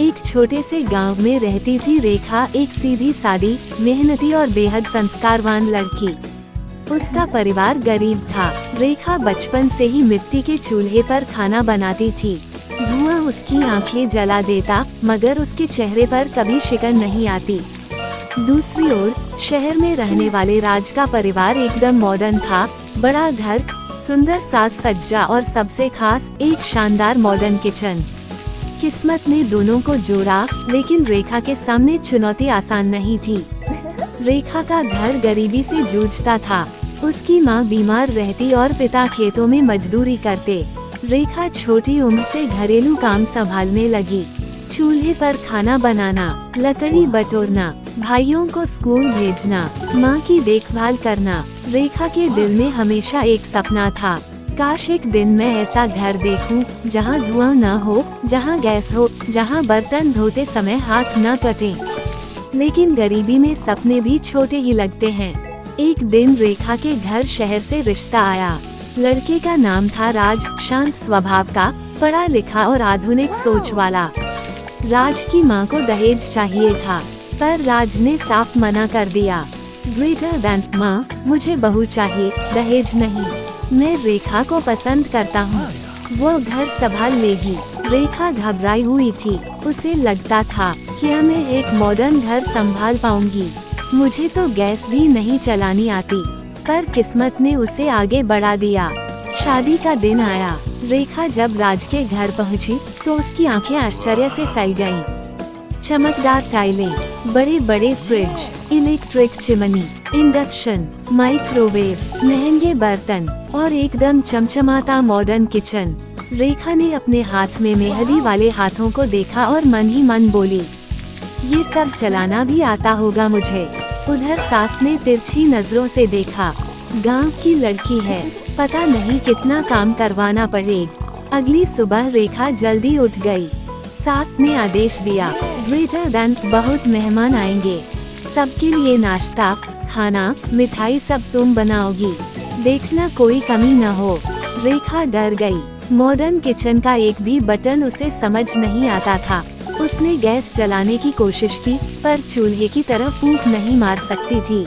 एक छोटे से गांव में रहती थी रेखा, एक सीधी सादी, मेहनती और बेहद संस्कारवान लड़की। उसका परिवार गरीब था। रेखा बचपन से ही मिट्टी के चूल्हे पर खाना बनाती थी। धुआं उसकी आंखें जला देता, मगर उसके चेहरे पर कभी शिकन नहीं आती। दूसरी ओर शहर में रहने वाले राज का परिवार एकदम मॉडर्न था। बड़ा घर, सुंदर साज सज्जा और सबसे खास एक शानदार मॉडर्न किचन। किस्मत ने दोनों को जोड़ा, लेकिन रेखा के सामने चुनौती आसान नहीं थी। रेखा का घर गरीबी से जूझता था। उसकी माँ बीमार रहती और पिता खेतों में मजदूरी करते। रेखा छोटी उम्र से घरेलू काम संभालने लगी। चूल्हे पर खाना बनाना, लकड़ी बटोरना, भाइयों को स्कूल भेजना, माँ की देखभाल करना। रेखा के दिल में हमेशा एक सपना था, काश एक दिन मैं ऐसा घर देखूं, जहाँ धुआं न हो, जहाँ गैस हो, जहाँ बर्तन धोते समय हाथ न कटे। लेकिन गरीबी में सपने भी छोटे ही लगते हैं। एक दिन रेखा के घर शहर से रिश्ता आया। लड़के का नाम था राज, शांत स्वभाव का, पढ़ा लिखा और आधुनिक सोच वाला। राज की माँ को दहेज चाहिए था, पर राज ने साफ मना कर दिया। ग्रेटर देन माँ, मुझे बहू चाहिए, दहेज नहीं। मैं रेखा को पसंद करता हूँ, वो घर संभाल लेगी। रेखा घबराई हुई थी। उसे लगता था कि मैं एक मॉडर्न घर संभाल पाऊंगी। मुझे तो गैस भी नहीं चलानी आती। पर किस्मत ने उसे आगे बढ़ा दिया। शादी का दिन आया। रेखा जब राज के घर पहुंची, तो उसकी आंखें आश्चर्य से फैल गईं। चमकदार टाइलें, बड़े बड़े fridge, electric chimney, induction, microwave, महंगे बर्तन और एकदम चमचमाता मॉडर्न किचन। रेखा ने अपने हाथ में मेहंदी वाले हाथों को देखा और मन ही मन बोली, ये सब चलाना भी आता होगा मुझे। उधर सास ने तिरछी नजरों से देखा, गांव की लड़की है, पता नहीं कितना काम करवाना पड़ेगा। अगली सुबह रेखा जल्दी उठ गई। सास ने आदेश दिया, ग्रेटर देन बहुत मेहमान आएंगे, सबके लिए नाश्ता, खाना, मिठाई सब तुम बनाओगी, देखना कोई कमी न हो। रेखा डर गई। मॉडर्न किचन का एक भी बटन उसे समझ नहीं आता था। उसने गैस जलाने की कोशिश की, पर चूल्हे की तरह फूंक नहीं मार सकती थी।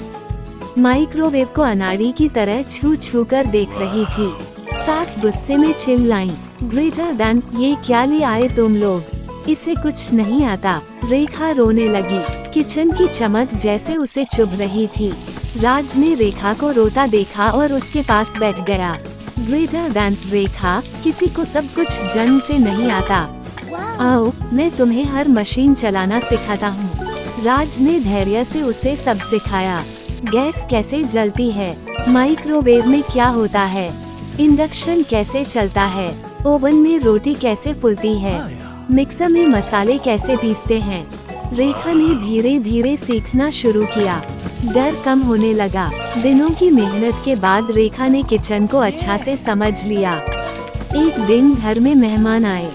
माइक्रोवेव को अनाड़ी की तरह छू छू कर देख रही थी। सास गुस्से में चिल्लाई, ग्रेटर देन, ये क्या ले आए तुम लोग, इसे कुछ नहीं आता। रेखा रोने लगी। किचन की चमक जैसे उसे चुभ रही थी। राज ने रेखा को रोता देखा और उसके पास बैठ गया। ग्रेटर देन रेखा, किसी को सब कुछ जन्म से नहीं आता। आओ, मैं तुम्हें हर मशीन चलाना सिखाता हूँ। राज ने धैर्य से उसे सब सिखाया। गैस कैसे जलती है, माइक्रोवेव में क्या होता है, इंडक्शन कैसे चलता है, ओवन में रोटी कैसे फूलती है, मिक्सर में मसाले कैसे पीसते हैं। रेखा ने धीरे धीरे सीखना शुरू किया। डर कम होने लगा। दिनों की मेहनत के बाद रेखा ने किचन को अच्छा से समझ लिया। एक दिन घर में मेहमान आए।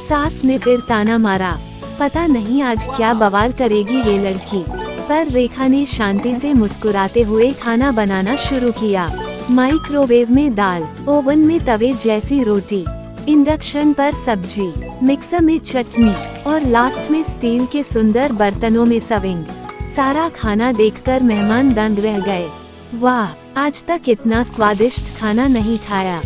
सास ने फिर ताना मारा, पता नहीं आज क्या बवाल करेगी ये लड़की। पर रेखा ने शांति से मुस्कुराते हुए खाना बनाना शुरू किया। माइक्रोवेव में दाल, ओवन में तवे जैसी रोटी, इंडक्शन पर सब्जी, मिक्सर में चटनी और लास्ट में स्टील के सुंदर बर्तनों में सर्विंग। सारा खाना देखकर मेहमान दंग रह गए। वाह, आज तक इतना स्वादिष्ट खाना नहीं खाया।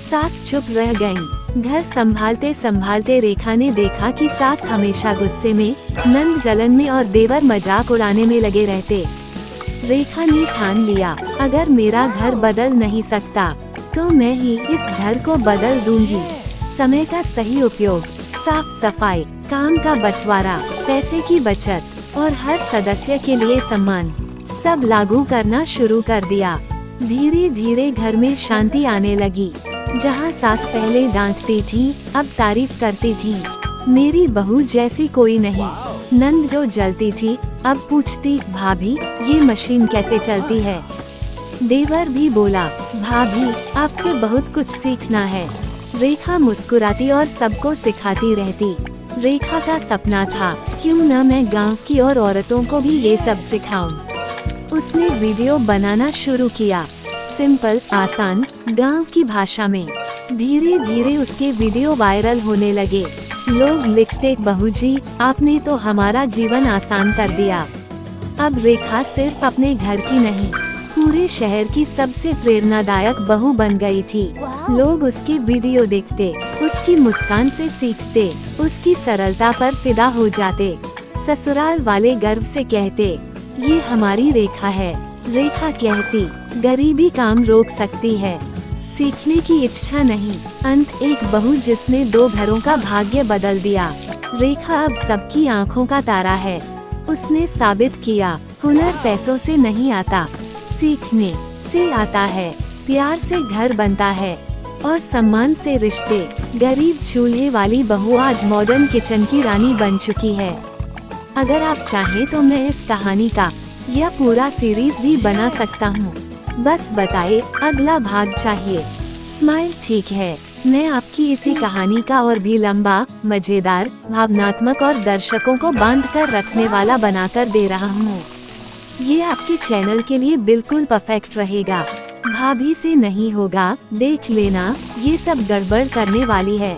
सास चुप रह गईं। घर संभालते संभालते रेखा ने देखा कि सास हमेशा गुस्से में, नंद जलन में और देवर मजाक उड़ाने में लगे रहते। रेखा ने ठान लिया, अगर मेरा घर बदल नहीं सकता, तो मैं ही इस घर को बदल दूंगी। समय का सही उपयोग, साफ सफाई, काम का बंटवारा, पैसे की बचत और हर सदस्य के लिए सम्मान, सब लागू करना शुरू कर दिया। धीरे धीरे घर में शांति आने लगी। जहाँ सास पहले डांटती थी, अब तारीफ करती थी। मेरी बहू जैसी कोई नहीं। नंद जो जलती थी, अब पूछती, भाभी ये मशीन कैसे चलती है। देवर भी बोला, भाभी आपसे बहुत कुछ सीखना है। रेखा मुस्कुराती और सबको सिखाती रहती। रेखा का सपना था, क्यों न मैं गांव की और औरतों को भी ये सब सिखाऊं। उसने वीडियो बनाना शुरू किया, सिंपल, आसान, गांव की भाषा में। धीरे धीरे उसके वीडियो वायरल होने लगे। लोग लिखते, बहू जी आपने तो हमारा जीवन आसान कर दिया। अब रेखा सिर्फ अपने घर की नहीं, पूरे शहर की सबसे प्रेरणादायक बहू बन गई थी। लोग उसके वीडियो देखते, उसकी मुस्कान से सीखते, उसकी सरलता पर फिदा हो जाते। ससुराल वाले गर्व से कहते, ये हमारी रेखा है। रेखा कहती, गरीबी काम रोक सकती है, सीखने की इच्छा नहीं। अंत एक बहू जिसने 2 घरों का भाग्य बदल दिया। रेखा अब सबकी आंखों का तारा है। उसने साबित किया, हुनर पैसों से नहीं आता, सीखने से आता है। प्यार से घर बनता है और सम्मान से रिश्ते। गरीब चूल्हे वाली बहू आज मॉडर्न किचन की रानी बन चुकी है। अगर आप चाहें तो मैं इस कहानी का यह पूरा सीरीज भी बना सकता हूँ। बस बताइए अगला भाग चाहिए। स्माइल ठीक है, मैं आपकी इसी कहानी का और भी लंबा, मजेदार, भावनात्मक और दर्शकों को बांध कर रखने वाला बनाकर दे रहा हूँ। ये आपके चैनल के लिए बिल्कुल परफेक्ट रहेगा। भाभी से नहीं होगा, देख लेना, ये सब गड़बड़ करने वाली है।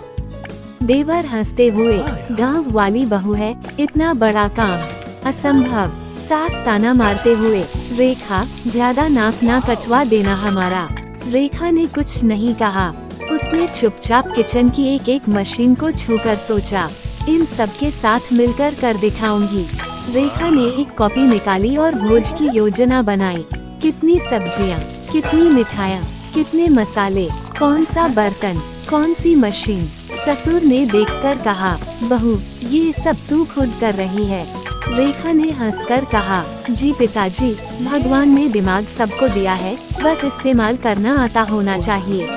देवर हंसते हुए, गांव वाली बहू है, इतना बड़ा काम असंभव। सास ताना मारते हुए, रेखा ज्यादा नाक ना कटवा देना हमारा। रेखा ने कुछ नहीं कहा, उसने चुपचाप किचन की एक एक मशीन को छूकर सोचा, इन सब के साथ मिलकर कर दिखाऊंगी। रेखा ने एक कॉपी निकाली और भोज की योजना बनाई। कितनी सब्जियां, कितनी मिठाइयाँ, कितने मसाले, कौन सा बर्तन, कौन सी मशीन। ससुर ने देखकर कहा, बहू ये सब तू खुद कर रही है। रेखा ने हंसकर कहा, जी पिताजी, भगवान ने दिमाग सबको दिया है, बस इस्तेमाल करना आता होना चाहिए।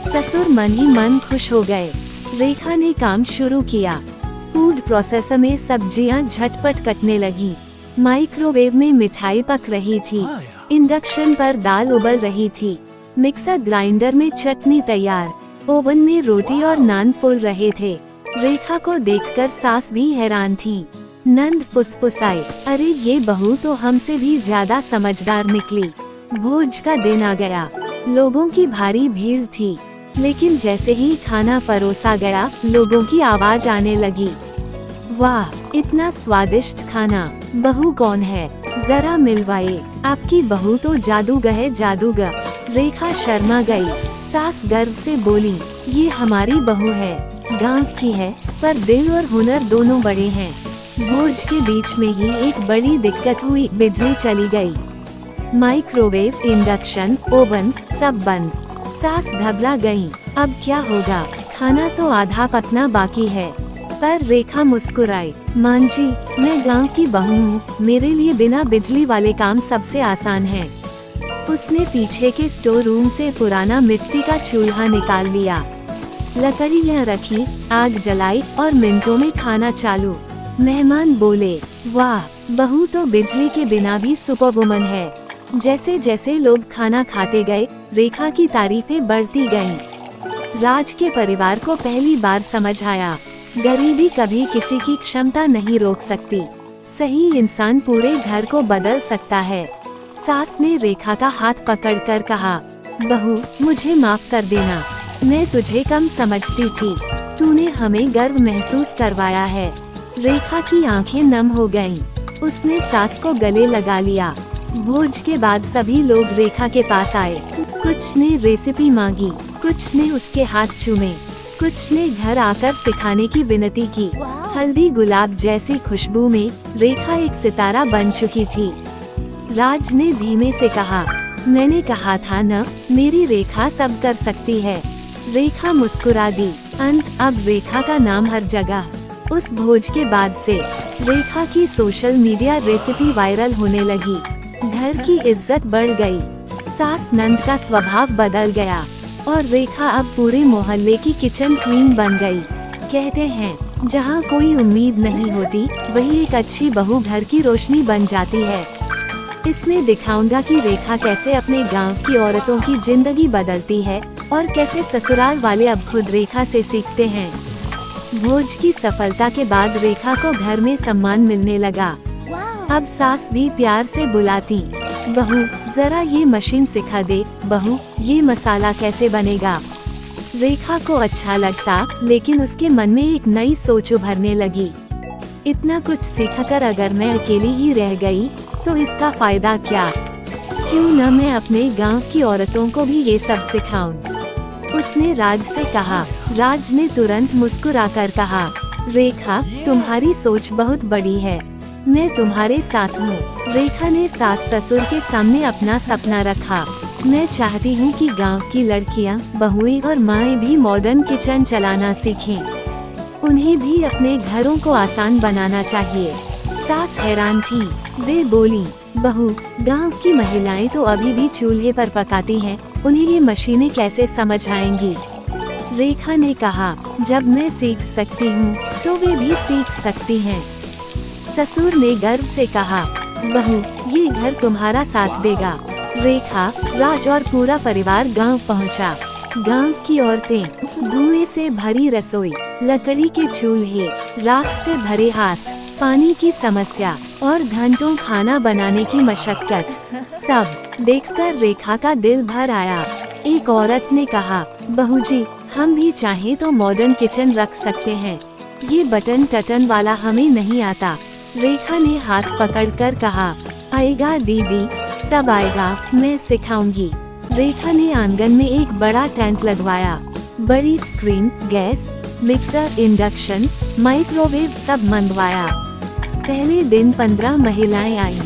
ससुर मन ही मन खुश हो गए। रेखा ने काम शुरू किया। फूड प्रोसेसर में सब्जियां झटपट कटने लगी, माइक्रोवेव में मिठाई पक रही थी, इंडक्शन पर दाल उबल रही थी, मिक्सर ग्राइंडर में चटनी तैयार, ओवन में रोटी और नान फूल रहे थे। रेखा को देखकर सास भी हैरान थी। नंद फुसफुसाई, अरे ये बहू तो हमसे भी ज्यादा समझदार निकली। भोज का दिन आ गया, लोगों की भारी भीड़ थी, लेकिन जैसे ही खाना परोसा गया, लोगों की आवाज आने लगी, वाह इतना स्वादिष्ट खाना, बहू कौन है, जरा मिलवाइए, आपकी बहू तो जादूगर है जादूगर। रेखा शर्मा गई। सास गर्व से बोली, ये हमारी बहू है, गांव की है, पर दिल और हुनर दोनों बड़े हैं। भोज के बीच में ही एक बड़ी दिक्कत हुई, बिजली चली गई। माइक्रोवेव, इंडक्शन, ओवन सब बंद। सास घबरा गईं, अब क्या होगा, खाना तो आधा पकना बाकी है। पर रेखा मुस्कुराई, मान जी मैं गांव की बहू हूँ, मेरे लिए बिना बिजली वाले काम सबसे आसान है। उसने पीछे के स्टोर रूम से पुराना मिट्टी का चूल्हा निकाल लिया, लकड़ियाँ रखी, आग जलाई और मिनटों में खाना चालू। मेहमान बोले, वाह बहू तो बिजली के बिना भी सुपरवुमन है। जैसे जैसे लोग खाना खाते गए, रेखा की तारीफें बढ़ती गईं। राज के परिवार को पहली बार समझ आया, गरीबी कभी किसी की क्षमता नहीं रोक सकती, सही इंसान पूरे घर को बदल सकता है। सास ने रेखा का हाथ पकड़कर कहा, बहू मुझे माफ कर देना, मैं तुझे कम समझती थी, तूने हमें गर्व महसूस करवाया है। रेखा की आंखें नम हो गईं। उसने सास को गले लगा लिया। भोज के बाद सभी लोग रेखा के पास आए। कुछ ने रेसिपी मांगी, कुछ ने उसके हाथ चूमे, कुछ ने घर आकर सिखाने की विनती की। हल्दी गुलाब जैसी खुशबू में रेखा एक सितारा बन चुकी थी। राज ने धीमे से कहा, मैंने कहा था न, मेरी रेखा सब कर सकती है। रेखा मुस्कुरा दी। अंत अब रेखा का नाम हर जगह। उस भोज के बाद से रेखा की सोशल मीडिया रेसिपी वायरल होने लगी, घर की इज्जत बढ़ गई, सास नंद का स्वभाव बदल गया और रेखा अब पूरे मोहल्ले की किचन क्वीन बन गई। कहते हैं जहाँ कोई उम्मीद नहीं होती, वही एक अच्छी बहू घर की रोशनी बन जाती है। इसमें दिखाऊंगा कि रेखा कैसे अपने गांव की औरतों की जिंदगी बदलती है और कैसे ससुराल वाले अब खुद रेखा से सीखते हैं। भोज की सफलता के बाद रेखा को घर में सम्मान मिलने लगा। अब सास भी प्यार से बुलाती, बहू जरा ये मशीन सिखा दे, बहू ये मसाला कैसे बनेगा। रेखा को अच्छा लगता, लेकिन उसके मन में एक नई सोच उभरने लगी। इतना कुछ सीखकर अगर मैं अकेली ही रह गई तो इसका फायदा क्या? क्यों न मैं अपने गांव की औरतों को भी ये सब सिखाऊं? उसने राज से कहा। राज ने तुरंत मुस्कुराकर कहा, रेखा, तुम्हारी सोच बहुत बड़ी है, मैं तुम्हारे साथ हूँ। रेखा ने सास ससुर के सामने अपना सपना रखा। मैं चाहती हूँ कि गांव की लड़कियाँ, बहुएं और माएं भी मॉडर्न किचन चलाना सीखें। उन्हें भी अपने घरों को आसान बनाना चाहिए। सास हैरान थी। वे बोली, बहू, गांव की महिलाएं तो अभी भी चूल्हे पर पकाती हैं, उन्हें ये मशीनें कैसे समझ आएंगी? रेखा ने कहा, जब मैं सीख सकती हूँ तो वे भी सीख सकती हैं। ससुर ने गर्व से कहा, बहू, ये घर तुम्हारा साथ देगा। रेखा, राज और पूरा परिवार गांव पहुंचा। गांव की औरतें, धुएं से भरी रसोई, लकड़ी के चूल्हे, राख से भरे हाथ, पानी की समस्या और घंटों खाना बनाने की मशक्कत, सब देखकर रेखा का दिल भर आया। एक औरत ने कहा, बहू जी, हम भी चाहें तो मॉडर्न किचन रख सकते हैं, ये बटन टटन वाला हमें नहीं आता। रेखा ने हाथ पकड़कर कहा, आएगा दीदी, सब आएगा, मैं सिखाऊंगी। रेखा ने आंगन में एक बड़ा टेंट लगवाया। बड़ी screen, gas, mixer, induction, microwave सब मंगवाया। पहले दिन 15 महिलाएं आईं।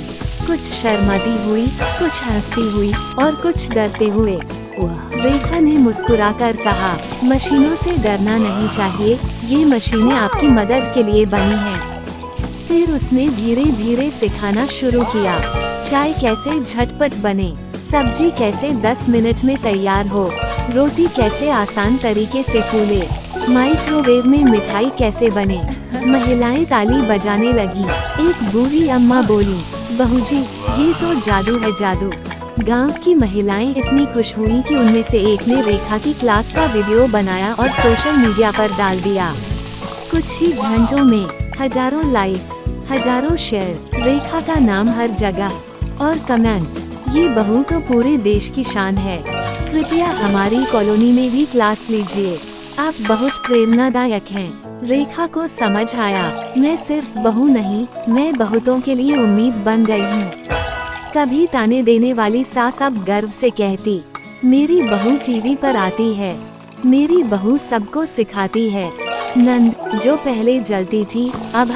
कुछ शर्माती हुई, कुछ हंसती हुई और कुछ डरते हुए। रेखा ने मुस्कुराकर कहा, मशीनों से डरना नहीं चाहिए, ये मशीनें आपकी मदद के लिए बनी हैं। फिर उसने धीरे धीरे सिखाना शुरू किया। चाय कैसे झटपट बने, सब्जी कैसे 10 मिनट में तैयार हो, रोटी कैसे आसान तरीके से फूले, माइक्रोवेव में मिठाई कैसे बने। महिलाएं ताली बजाने लगी। एक बूढ़ी अम्मा बोली, बहू जी, ये तो जादू है, जादू। गांव की महिलाएं इतनी खुश हुई कि उनमें से एक ने रेखा की क्लास का वीडियो बनाया और सोशल मीडिया पर डाल दिया। कुछ ही घंटों में हजारों लाइक्स, हजारों शेयर, रेखा का नाम हर जगह और कमेंट, ये बहू तो पूरे देश की शान है, कृपया हमारी कॉलोनी में भी क्लास लीजिए, आप बहुत प्रेरणादायक हैं। रेखा को समझ आया, मैं सिर्फ बहू नहीं, मैं बहुतों के लिए उम्मीद बन गई हूँ। कभी ताने देने वाली सास अब गर्व से कहती, मेरी बहू टीवी पर आती है, मेरी बहू सबको सिखाती है। नंद, जो पहले जलती थी, अब